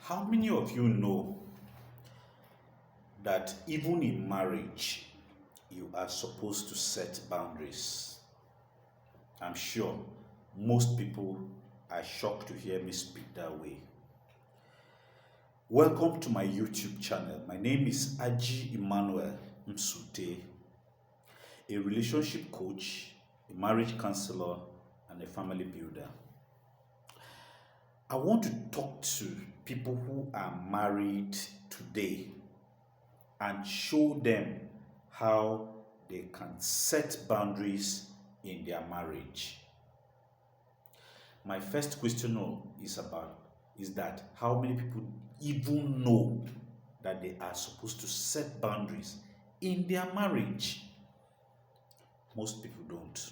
How many of you know that even in marriage, you are supposed to set boundaries? I'm sure most people are shocked to hear me speak that way. Welcome to my YouTube channel. My name is Aji Emmanuel Msute, a relationship coach, a marriage counselor, and a family builder. I want to talk to people who are married today and show them how they can set boundaries in their marriage. My first question is that how many people even know that they are supposed to set boundaries in their marriage? Most people don't.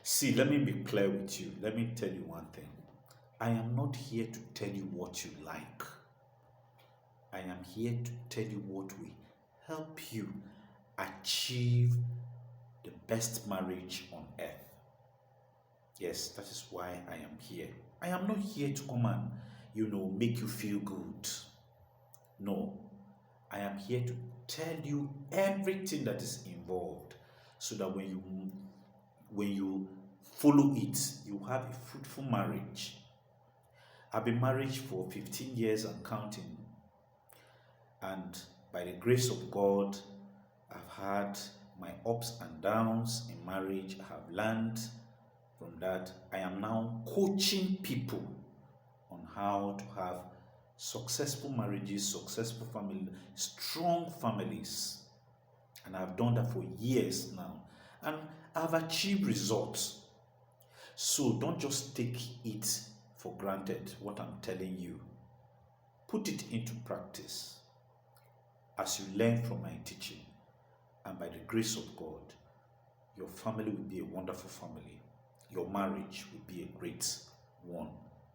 See, let me be clear with you. Let me tell you one thing. I am not here to tell you what you like. I am here to tell you what will help you achieve the best marriage on earth. Yes, that is why I am here. I am not here to come and, make you feel good. No, I am here to tell you everything that is involved so that when you follow it, you have a fruitful marriage. I've been married for 15 years and counting. And by the grace of God, I've had my ups and downs in marriage. I have learned from that. I am now coaching people on how to have successful marriages, successful family, strong families. And I've done that for years now. And I've achieved results. So don't just take it for granted, what I'm telling you. Put it into practice as you learn from my teaching. And by the grace of God, your family will be a wonderful family. Your marriage will be a great one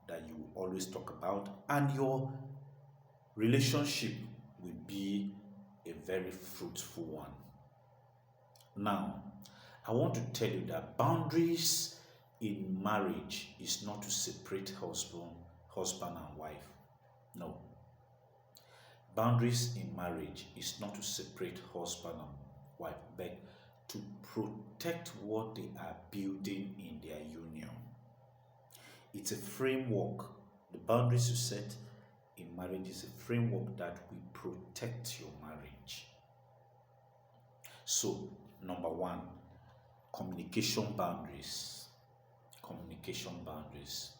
that you will always talk about. And your relationship will be a very fruitful one. Now, I want to tell you that boundaries in marriage is not to separate husband and wife. No. Boundaries in marriage is not to separate husband and wife, but to protect what they are building in their union. It's a framework. The boundaries you set in marriage is a framework that will protect your marriage. So, number one, communication boundaries. Communication boundaries.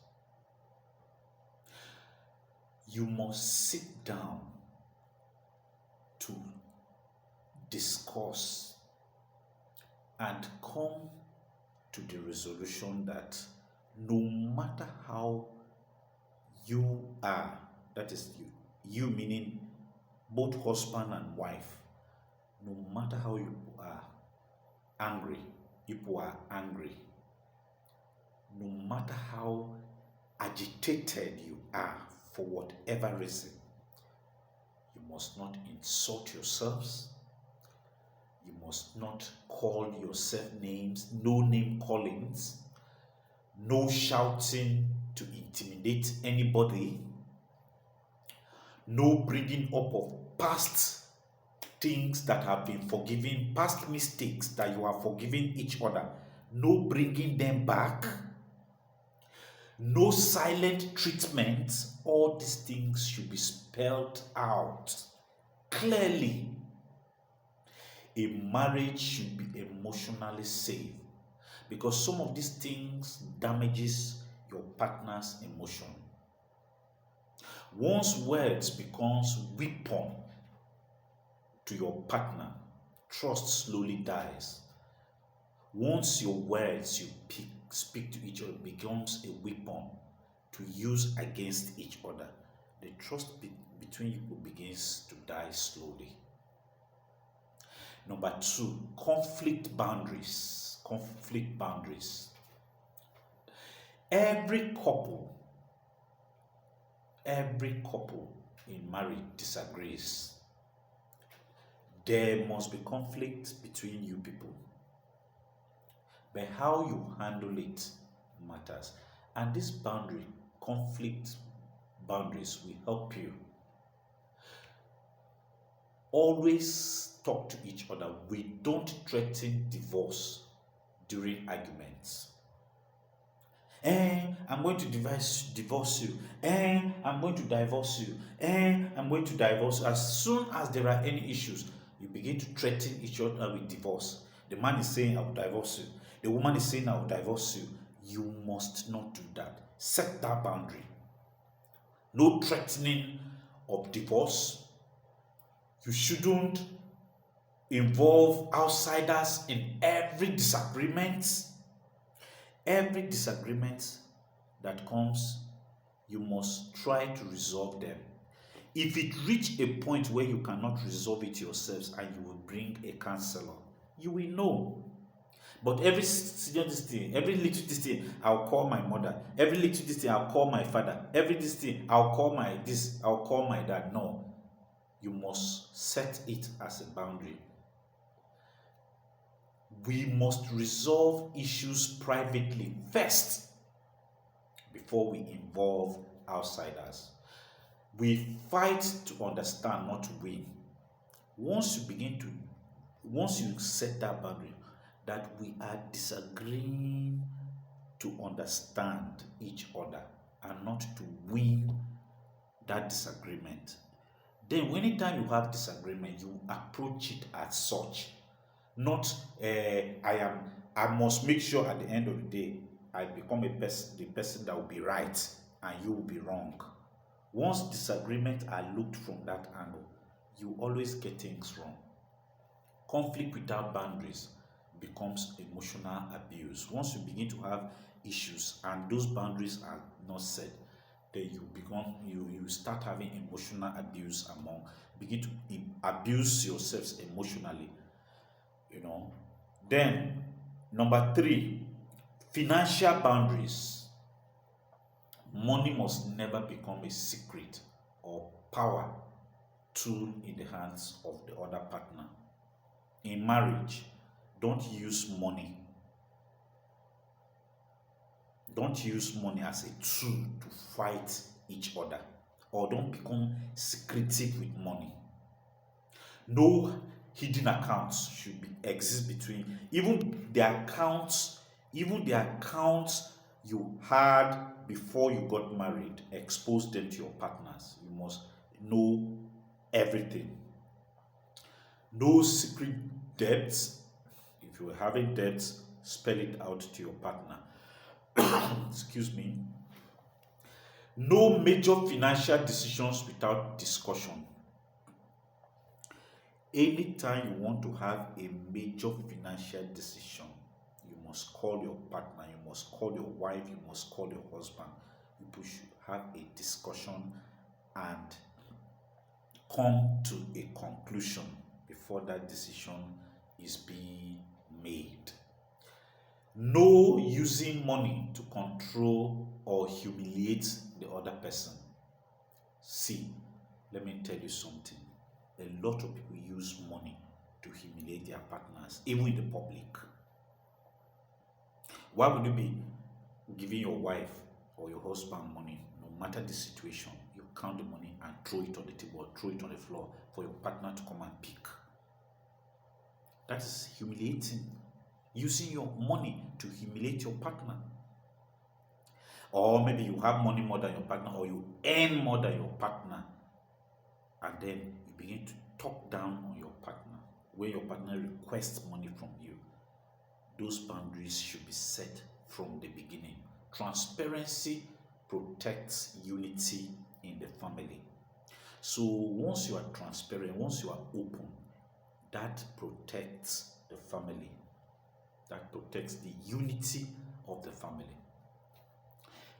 You must sit down to discuss and come to the resolution that no matter how you are, that is you meaning both husband and wife, no matter how you are angry, no matter how agitated you are for whatever reason, you must not insult yourselves. You must not call yourself names, no name callings, no shouting to intimidate anybody, no bringing up of past things that have been forgiven, past mistakes that you are forgiving each other, no bringing them back, no silent treatment. All these things should be spelled out clearly. A marriage should be emotionally safe because some of these things damages your partner's emotion. Once words becomes weapon to your partner, trust slowly dies. Once your words you speak to each other becomes a weapon to use against each other, the trust between you begins to die slowly. Number two, conflict boundaries. Conflict boundaries. Every couple in marriage disagrees. There must be conflict between you people. But how you handle it matters. And this conflict boundaries will help you. Always talk to each other. We don't threaten divorce during arguments. I'm going to divorce you. I'm going to divorce you. I'm going to divorce you. As soon as there are any issues, you begin to threaten each other with divorce. The man is saying, I will divorce you. The woman is saying, I will divorce you. You must not do that. Set that boundary. No threatening of divorce. You shouldn't involve outsiders in every disagreement. Every disagreement that comes, you must try to resolve them. If it reach a point where you cannot resolve it yourselves and you will bring a counselor, you will know. But every thing, every little this thing, I'll call my mother. Every little this thing, I'll call my father. Every this thing, I'll call my this, I'll call my dad. No. You must set it as a boundary. We must resolve issues privately first before we involve outsiders. We fight to understand, not to win. Once you set that boundary, that we are disagreeing to understand each other and not to win that disagreement, then anytime you have disagreement, you approach it as such. Not I must make sure at the end of the day I become the person that will be right and you will be wrong. Once disagreements are looked from that angle, you always get things wrong. Conflict without boundaries becomes emotional abuse. Once you begin to have issues and those boundaries are not set, then you start having emotional abuse begin to abuse yourselves emotionally. Then number 3, financial boundaries. Money must never become a secret or power tool in the hands of the other partner. In marriage, don't use money as a tool to fight each other, or don't become secretive with money. No hidden accounts should exist between even the accounts you had before you got married. Expose them to your partners. You must know everything. No secret debts. If you are having debts, spell it out to your partner. Excuse me. No major financial decisions without discussion. Anytime you want to have a major financial decision, you must call your partner, you must call your wife, you must call your husband. You should have a discussion and come to a conclusion before that decision is being made. No using money to control or humiliate the other person. See, let me tell you something. A lot of people use money to humiliate their partners, even in the public. Why would you be giving your wife or your husband money, no matter the situation? You count the money and throw it on the table, throw it on the floor for your partner to come and pick. That is humiliating. Using your money to humiliate your partner. Or maybe you have money more than your partner, or you earn more than your partner, and then you begin to talk down on your partner when your partner requests money from you. Those boundaries should be set from the beginning. Transparency protects unity in the family. So once you are transparent, once you are open, that protects the family. That protects the unity of the family.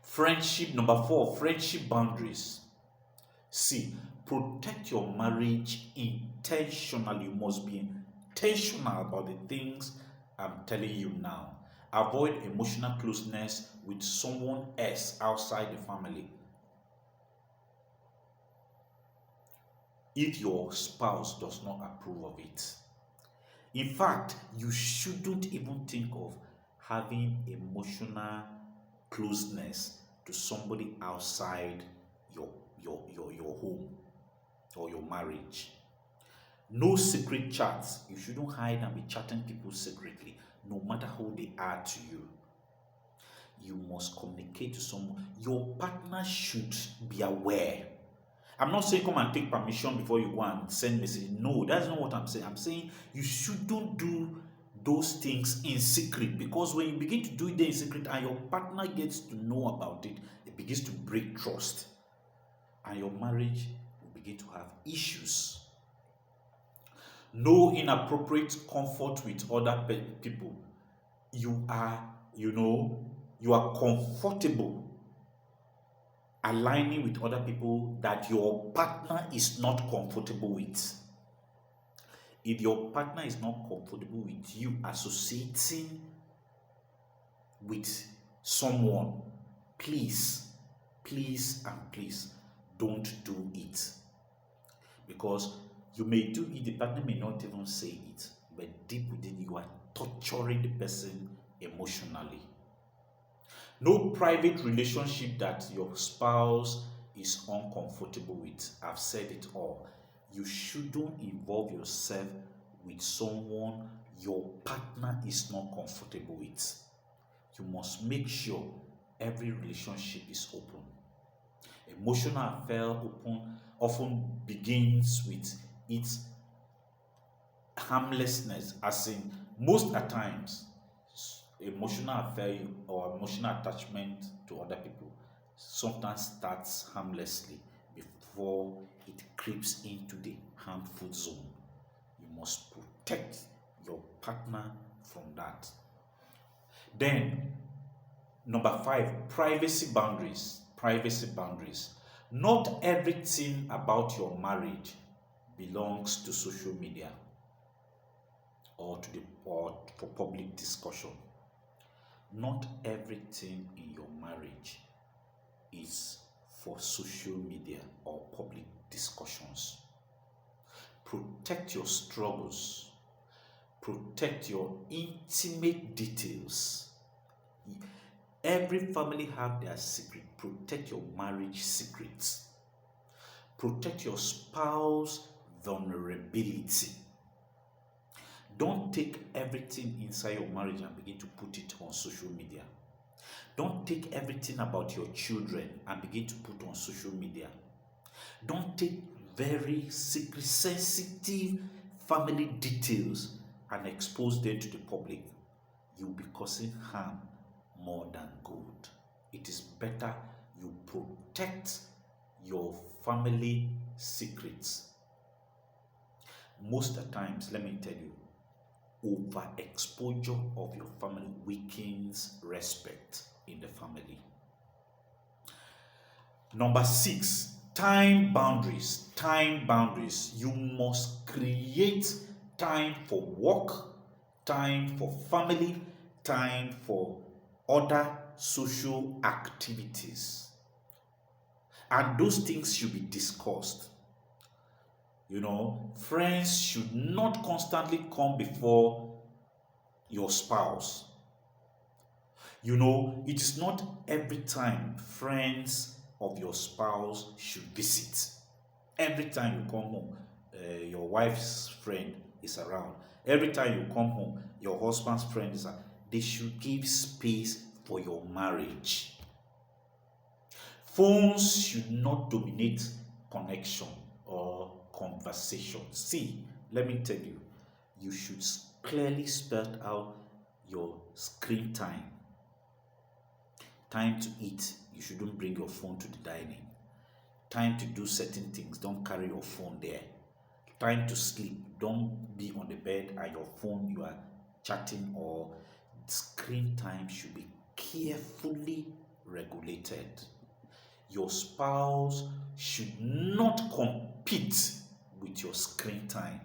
Friendship, number 4, friendship boundaries. See, protect your marriage intentionally. You must be intentional about the things I'm telling you now. Avoid emotional closeness with someone else outside the family. If your spouse does not approve of it. In fact, you shouldn't even think of having emotional closeness to somebody outside your home or your marriage. No secret chats. You shouldn't hide and be chatting people secretly, no matter who they are to you. You must communicate to someone. Your partner should be aware. I'm not saying come and take permission before you go and send message. No, that's not what I'm saying. I'm saying you shouldn't do those things in secret, because when you begin to do it in secret and your partner gets to know about it, it begins to break trust and your marriage will begin to have issues. No inappropriate comfort with other people. You are comfortable aligning with other people that your partner is not comfortable with. If your partner is not comfortable with you associating with someone, please don't do it. Because you may do it, the partner may not even say it, but deep within you are torturing the person emotionally. No private relationship that your spouse is uncomfortable with. I've said it all. You shouldn't involve yourself with someone your partner is not comfortable with. You must make sure every relationship is open. Emotional affair often begins with its harmlessness, as in most at times emotional affair or emotional attachment to other people sometimes starts harmlessly before it creeps into the harmful zone. You must protect your partner from that. Then, number 5, privacy boundaries. Privacy boundaries. Not everything about your marriage belongs to social media or for public discussion. Not everything in your marriage is for social media or public discussions. Protect your struggles. Protect your intimate details. Every family have their secret. Protect your marriage secrets. Protect your spouse vulnerability. Don't take everything inside your marriage and begin to put it on social media. Don't take everything about your children and begin to put on social media. Don't take very secret, sensitive family details and expose them to the public. You'll be causing harm more than good. It is better you protect your family secrets. Most of the times, let me tell you, overexposure of your family weakens respect in the family. Number 6, time boundaries. Time boundaries. You must create time for work, time for family, time for other social activities. And those things should be discussed. Friends should not constantly come before your spouse. It is not every time friends of your spouse should visit. Every time you come home, your wife's friend is around. Every time you come home, your husband's friend is around. They should give space for your marriage. Phones should not dominate connection or conversation. See, let me tell you, you should clearly spell out your screen time. Time to eat, you shouldn't bring your phone to the dining. Time to do certain things, don't carry your phone there. Time to sleep, don't be on the bed and your phone, you are chatting, or screen time should be carefully regulated. Your spouse should not compete with your screen time.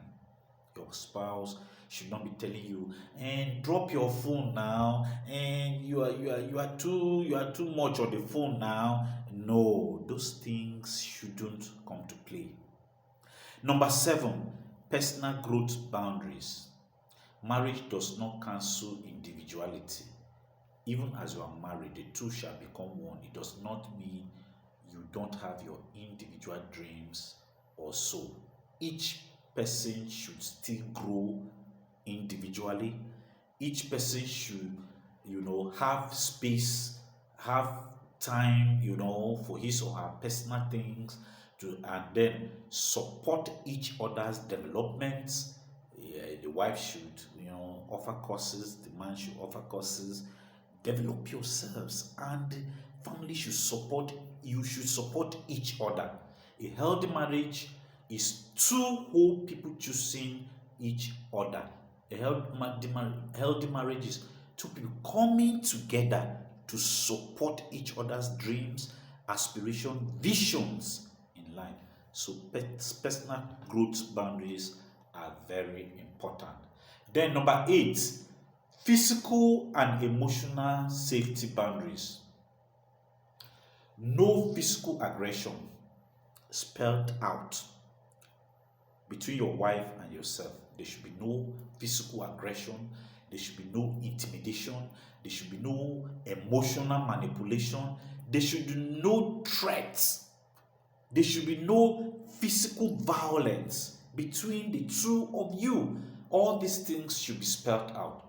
Your spouse should not be telling you, and drop your phone now, and you are too much on the phone now. No, those things shouldn't come to play. Number 7, personal growth boundaries. Marriage does not cancel individuality. Even as you are married, the two shall become one. It does not mean you don't have your individual dreams or so. Each person should still grow individually. Each person should, have space, have time, for his or her personal things to, and then support each other's developments. Yeah, the wife should, offer courses, the man should offer courses. Develop yourselves, and family should support, you should support each other. A healthy marriage is two whole people choosing each other. A healthy marriage is two people coming together to support each other's dreams, aspirations, visions in life. So personal growth boundaries are very important. Then number 8, physical and emotional safety boundaries. No physical aggression spelled out between your wife and yourself. There should be no physical aggression. There should be no intimidation. There should be no emotional manipulation. There should be no threats. There should be no physical violence between the two of you. All these things should be spelled out.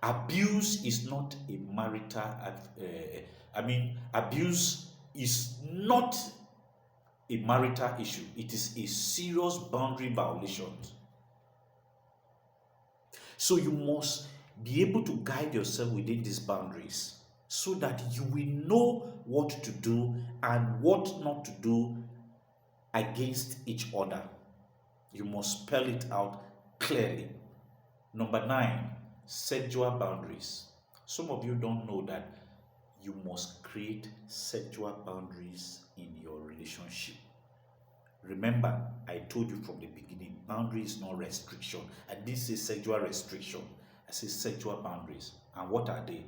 Abuse is not a marital, abuse is not a marital issue. It is a serious boundary violation. So you must be able to guide yourself within these boundaries so that you will know what to do and what not to do against each other. You must spell it out clearly. Number 9, sexual boundaries. Some of you don't know that you must create sexual boundaries in your relationship. Remember, I told you from the beginning, boundary is not restriction. I didn't say sexual restriction. I say sexual boundaries. And what are they?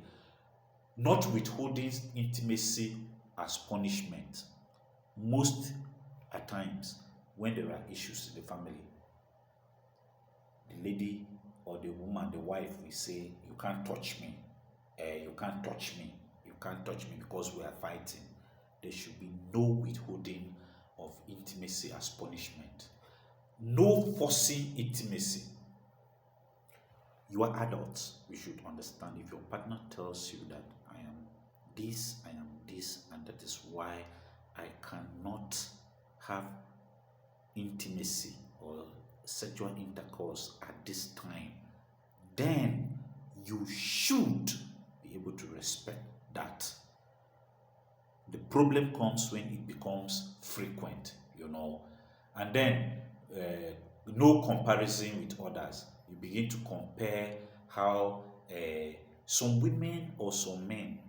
Not withholding intimacy as punishment. Most at times, when there are issues in the family, the lady or the woman, the wife, will say, you can't touch me. You can't touch me. You can't touch me because we are fighting. There should be no withholding of intimacy as punishment. No forcing intimacy. You are adults. You should understand, if your partner tells you that I am this, and that is why I cannot have intimacy or sexual intercourse at this time, then you should be able to respect that. The problem comes when it becomes frequent, and then no comparison with others. You begin to compare how some women or some men,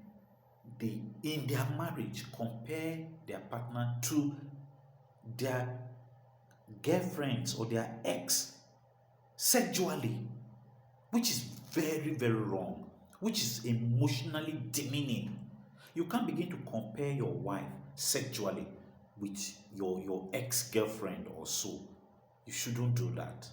they in their marriage compare their partner to their girlfriends or their ex sexually, which is very, very wrong, which is emotionally demeaning. You can't begin to compare your wife sexually with your ex-girlfriend or so. You shouldn't do that.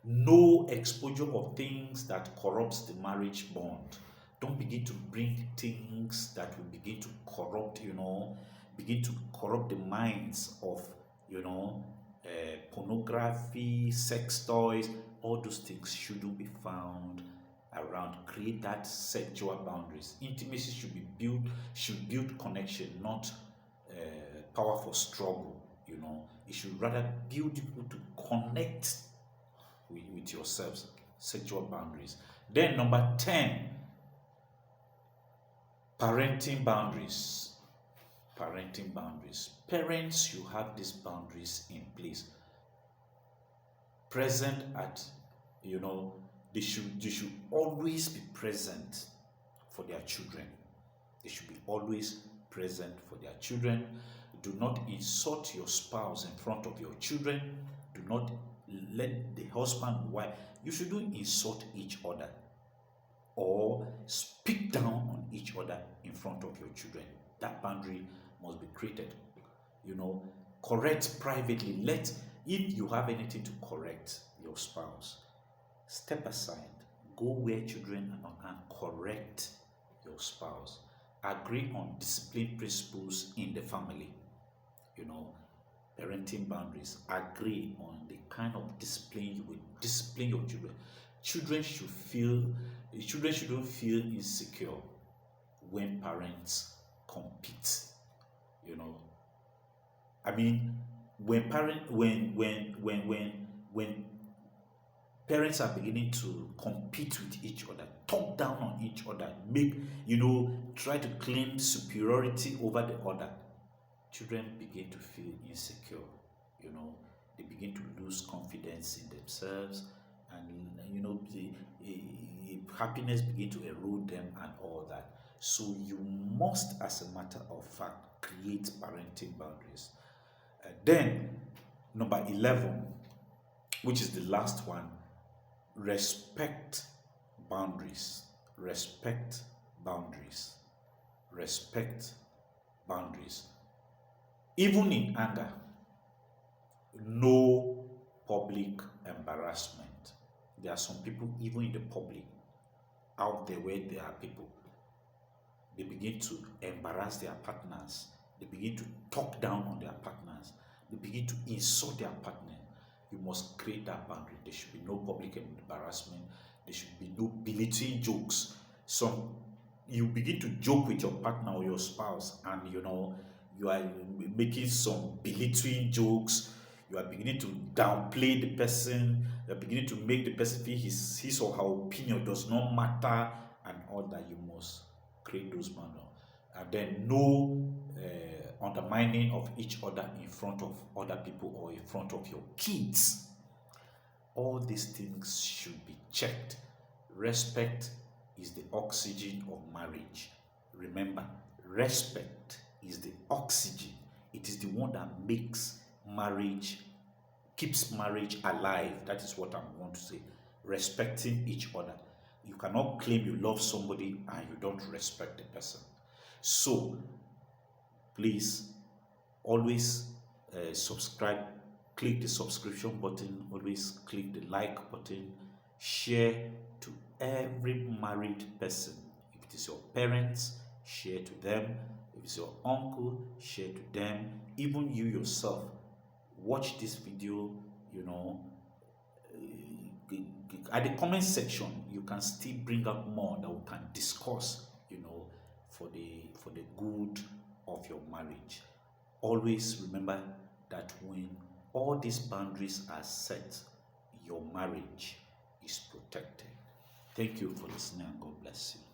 No exposure of things that corrupts the marriage bond. Don't begin to bring things that will begin to corrupt, begin to corrupt the minds of, pornography, sex toys. All those things shouldn't be found around. Create that sexual boundaries. Intimacy should build connection, not powerful struggle. It should rather build people to connect with yourselves. Sexual boundaries. Then number 10, parenting boundaries. Parenting boundaries. Parents, you have these boundaries in place. Present at, they should always be present for their children. They should be always present for their children. Do not insult your spouse in front of your children. Do not let the husband and wife, you shouldn't insult each other or speak down on each other in front of your children. That boundary must be created. Correct privately. If you have anything to correct your spouse, step aside, go where children are not, and correct your spouse. agree on discipline principles in the family. You know, parenting boundaries. Agree on the kind of discipline you will discipline your children. Children should feel, children shouldn't feel insecure when parents compete. You know, I mean, when parents are beginning to compete with each other, talk down on each other, make, try to claim superiority over the other, children begin to feel insecure. They begin to lose confidence in themselves, and happiness begin to erode them and all that. So you must, as a matter of fact, create parenting boundaries. Then number 11, which is the last one, respect boundaries. Respect boundaries. Respect boundaries. Even in anger, no public embarrassment. There are some people, even in the public, out there where there are people, they begin to embarrass their partners. They begin to talk down on their partners. They begin to insult their partner. You must create that boundary. There should be no public embarrassment. There should be no belittling jokes. You begin to joke with your partner or your spouse, and you are making some belittling jokes. You are beginning to downplay the person. You are beginning to make the person feel his or her opinion does not matter, and all that. You must create those boundaries. And then no undermining of each other in front of other people or in front of your kids. All these things should be checked. Respect is the oxygen of marriage. Remember, respect is the oxygen. It is the one that makes marriage, keeps marriage alive. That is what I want to say. Respecting each other. You cannot claim you love somebody and you don't respect the person. So, please always subscribe. Click the subscription button. Always click the like button. Share to every married person. If it is your parents, share to them. If it's your uncle, share to them. Even you yourself, watch this video. At the comment section, you can still bring up more that we can discuss, for the good of your marriage. Always remember that when all these boundaries are set, your marriage is protected. Thank you for listening, and God bless you.